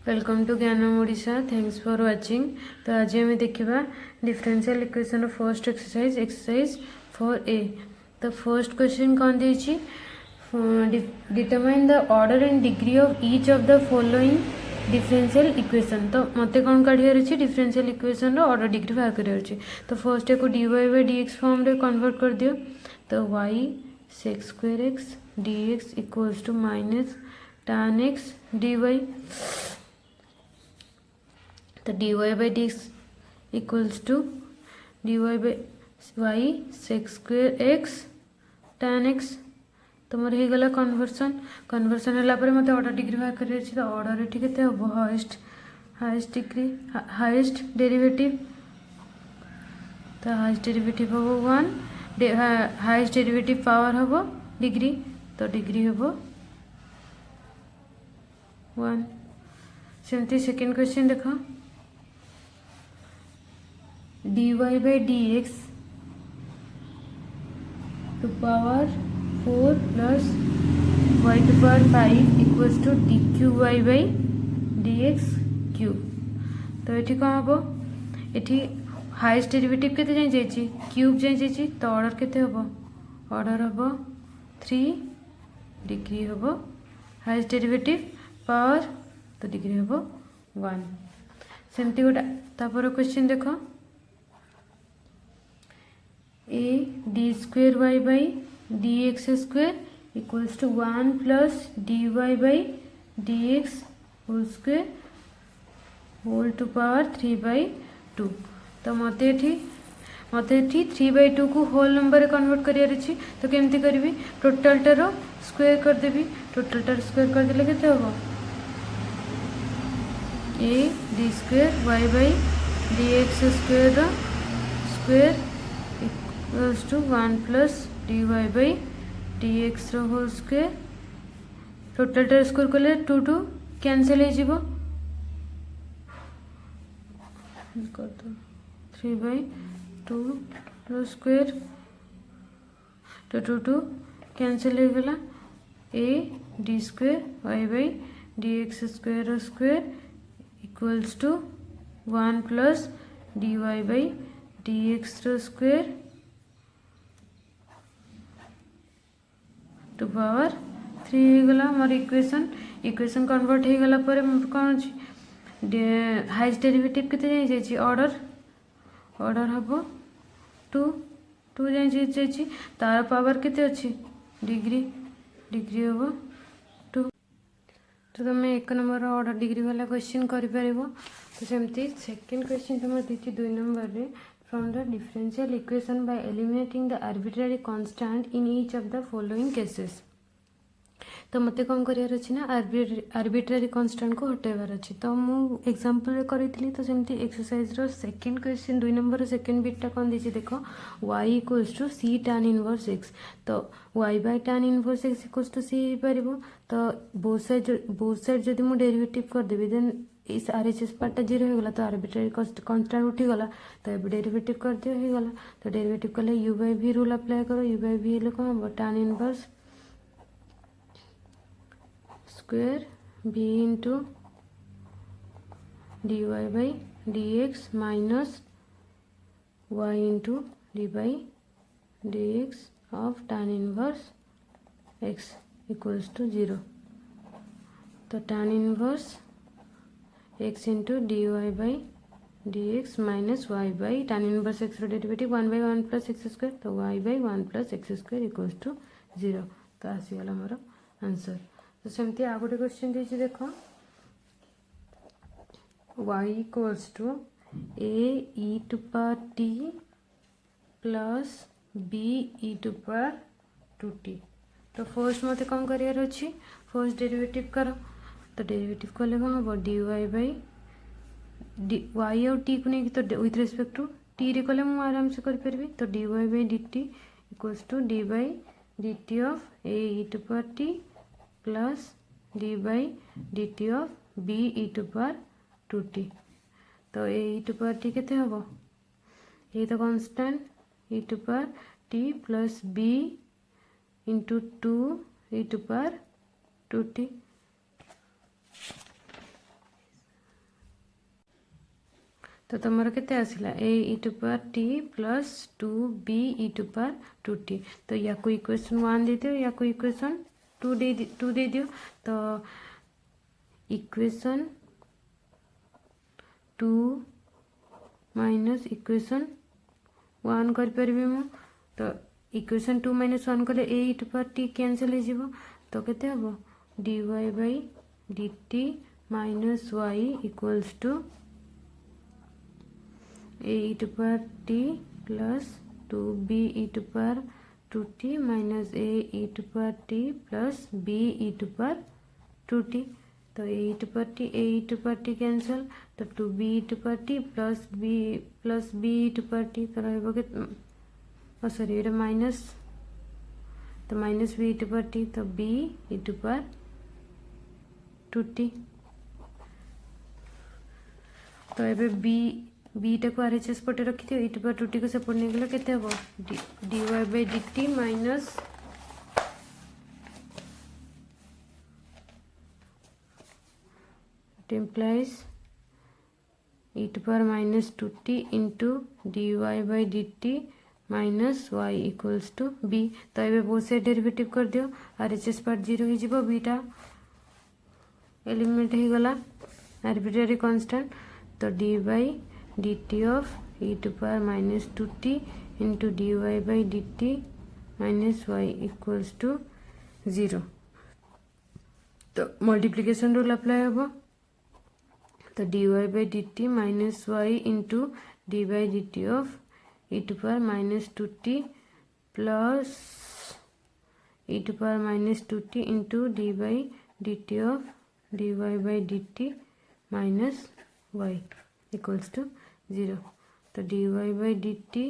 Welcome to ज्ञानम Odisha. Thanks for watching. तो आज आम देखा differential equation first exercise 4A। तो फर्स्ट क्वेश्चन कौन देछि, determine the order and degree of each of the following differential equation. तो मत कौन काढ़ार अच्छे डिफरेंशियल इक्वेशन ऑर्डर डिग्री बाहर करार अच्छे। तो फर्स्ट को dy by D X form रे कन्वर्ट कर दियो। तो y sec square X D x equals to minus tan x dy। तो dy by D x equals to dy by Y sec square X tan x। तो मोर हो गला conversion है मत ऑर्डर डिग्री बाहर कर। तो ऑर्डर ये के हम हाइस्ट डिग्री हाइस्ट डेरिवेटिव। तो हाइस्ट डेरिवेटिव हम 1, हाइस्ट डेरिवेटिव पावर हम डिग्री। तो डिग्री हम 1। सेमती सेकेंड क्वेश्चन देख, dy by D X to power 4 plus y to power 5 equals to D Q Y by D X cube. तो ये कौन हम, ये हाइस्ट डेरिवेटिव के जाए क्यूब जाए। तो ऑर्डर के हम, ऑर्डर हम 3, डिग्री हम हाइस्ट डेरिवेटिव पावर। तो डिग्री हम 1। सेमती गोटे तापर क्वेश्चन देख, A D square Y by D X square equals to 1 plus D Y by D X whole square whole to power 3/2। तो मत 3/2 को होल नंबर कन्वर्ट करार अच्छी। तो केमती करी, टोटालटार स्क्वेयर करदेवी। टोटालटार स्क्वेयर करदे के हम, A D square Y by D X square square equals to 1 plus D Y by D X whole square. टोटालटार स्क्वेयर कले 2 2 कैंसल हो 3/2 स्क्वेयर। तो 2 2 कैंसल हो गला। A D square Y by D X square square equals to 1 plus D Y by D X square to power 3 हो गला। मोर equation convert हो गला पर कौन अच्छी, हाइस्ट डेरिवेटिव के जाए ऑर्डर हम 2 जाए। तार पावर के अच्छी डिग्री हम 2। तो तुम 1 नंबर ऑर्डर डिग्री वाला क्वेश्चन कर। तो सेमती सेकेंड क्वेश्चन तुम दी 2 नंबर रे, from the differential equation by eliminating the arbitrary constant in each of the following cases. तो मत कौन करार अच्छी ना, आर्बिट्रेरी कांस्टेंट को हटेबार अच्छी। तो मु एग्जांपल करी। तो सेमती एक्सरसाइज रो सेकेंड क्वेश्चन 2 नंबर सेकेंड बिटा कौन दी देख, y equals to C tan inverse x। तो y by tan inverse x equals to C हो पार। तो बोथ साइड जदि मु डेरिवेटिव करदेवी देन इस RHS पार्टा 0 हो गला। तो आर्बिट्रेरी कांस्टेंट उठीगला। तो ये डेरिवेटिव कर दिया हो गला। तो डेरिवेटिव कले u by v rule apply करो। u बाय v हेल्ले कौन हम, tan inverse square v into D Y by D X minus Y into D by D X of tan inverse x equals to 0। तो tan inverse x into D Y by D X minus Y by tan inverse x derivative 1/1 plus X square. तो y by 1 plus X square equals to 0। तो आसीगला मोर answer. तो सेमती आ गोटे question दीजिए देख, y equals to A E to power T plus B E to power 2t। तो फर्स्ट मत कौन करार अच्छी, फर्स्ट डेरिवेटिव कर। तो डेरिवेटिव कले कौन हम, D Y by D Y और टी को नहीं, तो विथ रेस्पेक्ट टू टी रे कले मुझे आराम से करी। तो D Y by D T equals to D by D T of A E to power T plus D by D T of B E to power 2t। तो A E to power T के हम, ये तो constant E to power T plus B into 2 E to power 2t। तो तुम के आसला ए E to power T plus 2b E to power 2t। तो या को इक्वेशन 1 दे दियो, या को इक्वेशन 2 दे दियो। तो इक्वेशन 2 माइनस इक्वेशन 1 कर परिबे मु। तो इक्वेशन 2 माइनस 1 कले ए E to power T cancel हो जीवो। तो केते हबो dy by dt minus y equals to A E to power T plus 2b E to power 2t minus A E to power T plus b E to power 2t। तो ए E to power T cancel. तो 2b E to power T plus b E to power T. तो रहबो के sorry ये minus, तो minus b E to power T. तो b E to power 2t। तो ये b टाक आरएचएस पटे रखी थी, इ टू पावर 2t को सेपट नहीं गला केते हबो dy by dt minus it implies e to power minus 2t into dy by dt minus y equals to b। तो ये बहुत से डेरिवेटिव कर दियो, आरएचएस पार्ट 0 हो जीवो, बीटा एलिमिनेट हो गला आर्बिट्रेरी कांस्टेंट। तो dy by dt of e to power minus 2t into dy by dt minus y equals to 0। तो मल्टीप्लिकेशन रूल अप्लाई होबो। तो dy by dt minus y into dy by dt of e to power minus 2t plus e to power minus 2t into dy by dt of dy by dt minus y equals to 0। तो dy by dt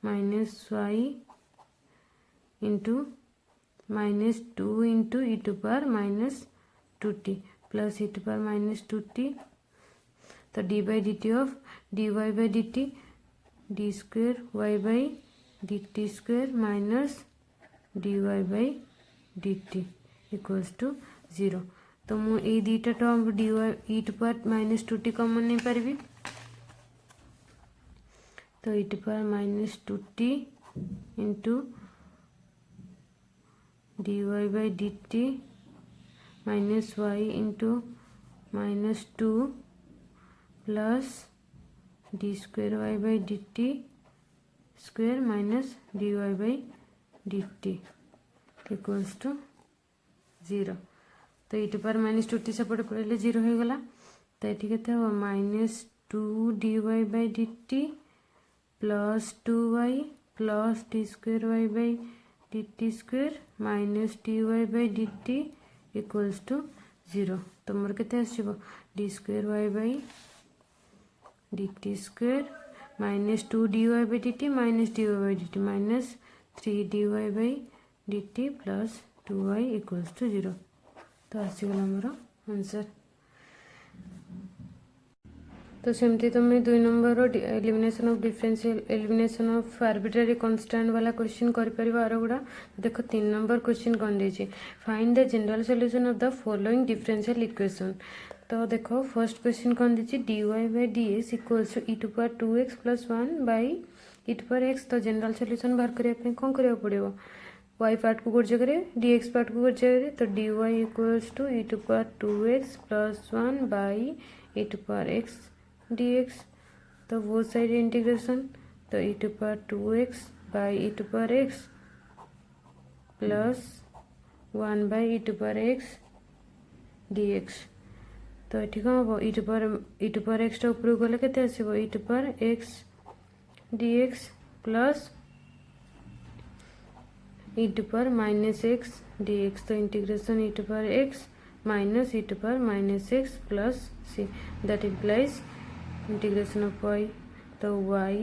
minus y into minus 2 into e to power minus 2t plus e to power minus 2t। तो d by dt of dy by dt d square y by dt square minus dy by dt equals to 0। तो मु ए दीटा term dy e to power minus 2t common नहीं पारबी। तो e to power minus 2t into dy by dt minus y into minus 2 plus D square Y by D T square minus D Y by D T equals to 0। तो ये power minus 2t सेपटे पड़े 0 हो गला। तो ये केते हो minus 2 D Y by D T plus 2y plus D square Y by D T square minus D Y by D T equals to 0। तो मोर केते आसीबो D square Y by D T square minus 2 D Y by D T minus D Y by D T minus 3 D Y by D T plus 2y equals to 0। तो आसीगला मोर answer. तो सेमती तुम्हें 2 number elimination of differential elimination of arbitrary constant वाला question कर परिबो आरो गुडा। देखो 3 नंबर क्वेश्चन कोन देछि find the general solution of the following differential equation. तो देखो फर्स्ट क्वेश्चन कौन दीजिए dy by D x equals to e to power 2x plus 1 by e to power x। तो जनरल सॉल्यूशन बाहर करने कौन करा पड़ो y पार्ट को गोटे जगह dx पार्ट को गोटे जगह। तो dy equals to e to power 2x plus 1 by e to power x dx। तो वो साइड इंटीग्रेशन। तो e to power 2x by e to power x plus 1 by e to power x dx। तो ये कौन हम ई to power x ऊपर गले के आसो e to power x dx plus e to power minus x dx। तो integration e to power x minus e to power minus x plus c that implies integration of y। तो y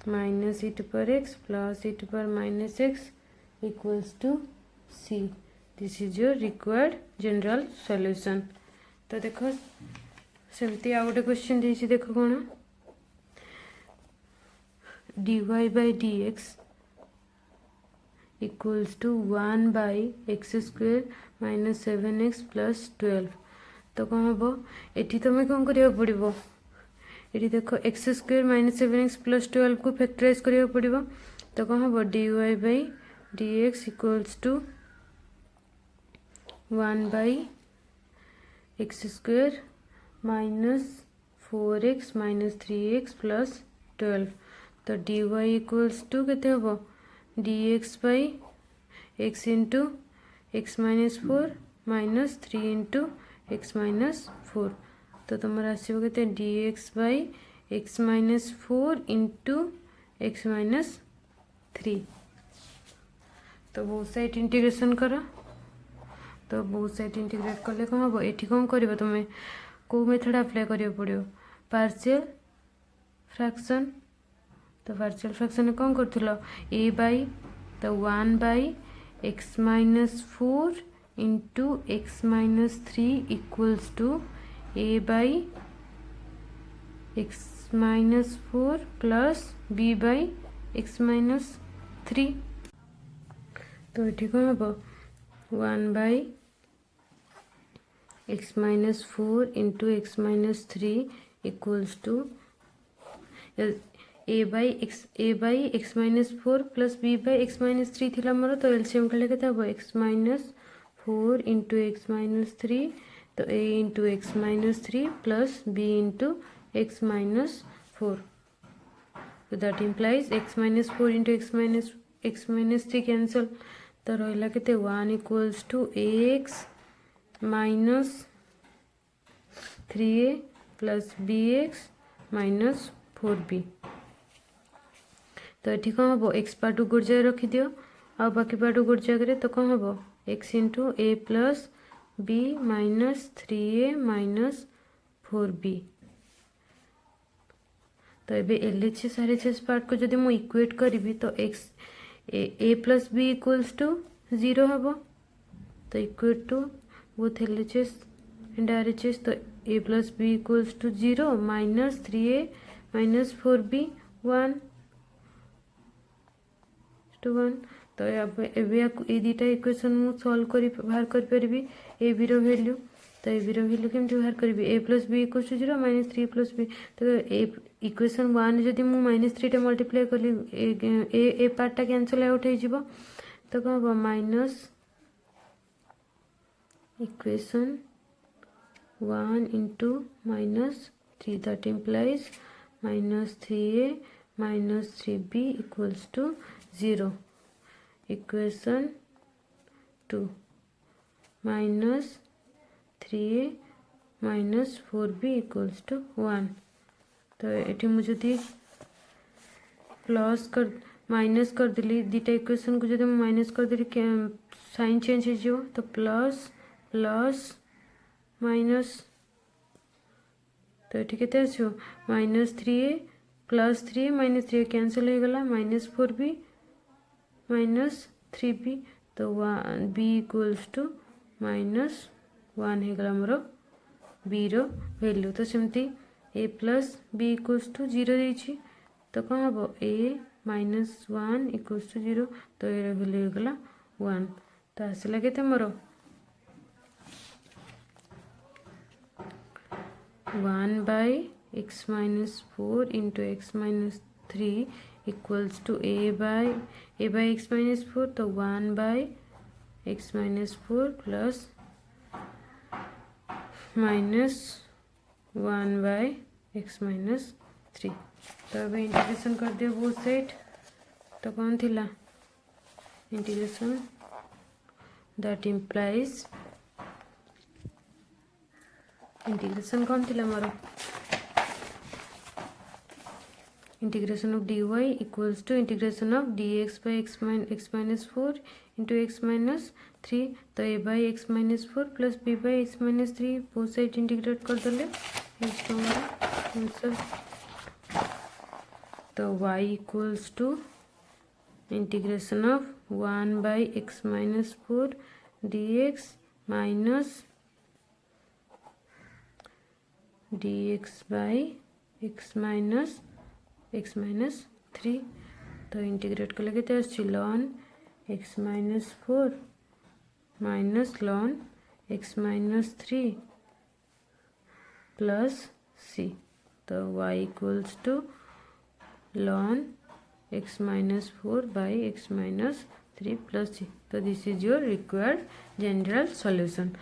minus e to power x plus e to power minus x equals to c। This is your required general solution. तो देखो सेमती आ गोटे question देछि देखो कौन dy by D x equals to 1 by x square minus 7x plus 12। तो कौन हम ये तुम्हें कौन करा पड़ो ये देख x square minus 7x plus 12 को फैक्टराइज करा पड़ो तो कौन हम dy by dx equals to 1 by x square minus 4x minus 3x plus 12 तो dy इक्वल्स टू केते हम dx by x into x minus 4 minus 3 into x minus 4 तो तुम आसो के dx by x minus 4 into x minus 3 तो बहुत side integration कर तो बहुत साइड इंटीग्रेट कले कौन हम ये कौन कर तुम्हें कौ मेथड अप्लाई करा पड़ो पार्शियल फ्रैक्शन तो पार्शियल फ्रैक्शन कौन कर ए बाई तो 1 by x minus 4 into x minus 3 equals to a by x minus 4 plus b by x minus 3 तो ये कौन हम 1 by x minus 4 into x minus 3 equals to a by x minus 4 plus b by x minus 3 थी मोर तो LCM कले के x minus 4 into x minus 3 तो a into x minus 3 plus B into x minus 4 तो that implies x minus 4 into x minus 3 cancel तो रहा के 1 equals to x minus 3a plus b x minus 4b तो ये कौन हम x part गोटे जगह रखिदि आ बाकी पार्ट गोटे जगह तो कौन हम x into a plus b minus 3a minus 4b तो ये L H S R H S part को जब मुझे इक्वेट करी तो x a plus b equals to 0 हम तो equate to both L H S and R H S तो a plus b equals to 0 minus 3a minus 4b 1 to 1 तो ये दुटा इक्वेशन मुझे सॉल्व कर बाहर कर पारि ए बी वैल्यू तो ए बी वैल्यू केमती बाहर करी a plus b equals to 0 minus 3 plus b तो इक्वेशन 1 जदि मुझे माइनस 3 मल्टीप्लाई कली ए पार्टा कैंसल आउट हो तो कौन हम minus equation 1 into minus 3 that implies minus 3a minus 3b equals to 0 equation 2 minus 3a minus 4b equals to 1 तो ये मुझे प्लस कर माइनस कर देली दुटा इक्वेशन को जब माइनस कर देली साइन चेंज हो तो प्लस प्लस माइनस तो ये केते आसो minus 3a plus 3 minus 3 cancel हो गला माइनस 4b माइनस 3b तो b इक्वल्स टू माइनस 1 हो गला मोर b वैल्यू तो सेमती a plus b equals to 0 देछि तो कौन हम a माइनस 1 इक्वल्स टू 0 तो ये वैल्यू हो गला 1 तो आसला केते मोर 1 by x minus 4 into x minus 3 equals to a by x minus 4 तो 1 by x minus 4 plus minus 1 by x minus 3 तो अब इंटीग्रेशन कर दियो बोथ साइड तो कौन थिला इंटीग्रेशन दैट इम्प्लाइज इंटीग्रेशन कौन थिला मोर integration of dy equals to integration of dx by x minus 4 into x minus 3 तो a by x minus 4 plus b by x minus 3 both side integrate कर देले answer तो y equals to integration of 1 by x minus 4 dx minus dx by x minus 3 तो integrate कर लगे ln x minus 4 minus ln x minus 3 plus c. तो y equals to ln x minus 4 by x minus 3 plus c. So this is your required general solution.